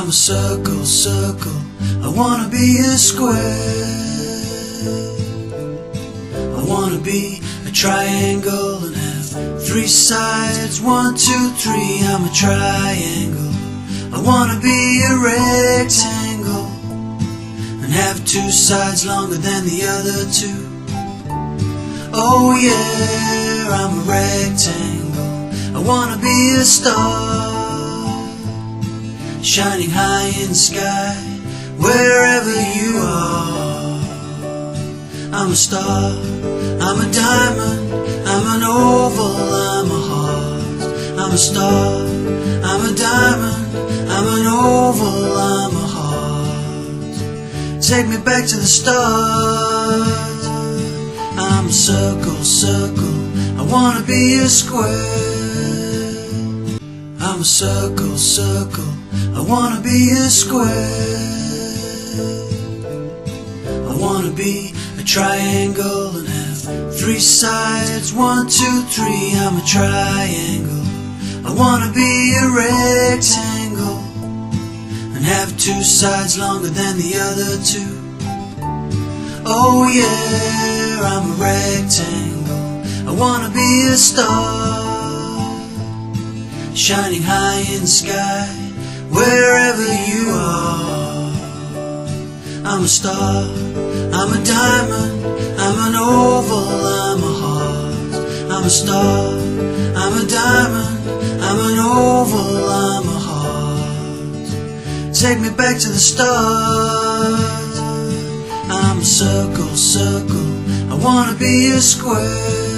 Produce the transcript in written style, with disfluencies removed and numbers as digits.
I'm a circle, circle, I wanna be a square. I wanna be a triangle and have 3 sides, 1, 2, 3. I'm a triangle. I wanna be a rectangle and have 2 sides longer than the other 2. Oh yeah, I'm a rectangle. I wanna be a star, shining high in the sky, wherever you are. I'm a star, I'm a diamond, I'm an oval, I'm a heart. I'm a star, I'm a diamond, I'm an oval, I'm a heart. Take me back to the start. I'm a circle, circle, I wanna be a square. I'm a circle, circle, I wanna be a square. I wanna be a triangle and have 3 sides, 1, 2, 3. I'm a triangle. I wanna be a rectangle and have 2 sides longer than the other 2. Oh yeah, I'm a rectangle. I wanna be a star, shining high in the sky, wherever you are. I'm a star, I'm a diamond, I'm an oval, I'm a heart. I'm a star, I'm a diamond, I'm an oval, I'm a heart. Take me back to the start. I'm a circle, circle, I wanna be a square.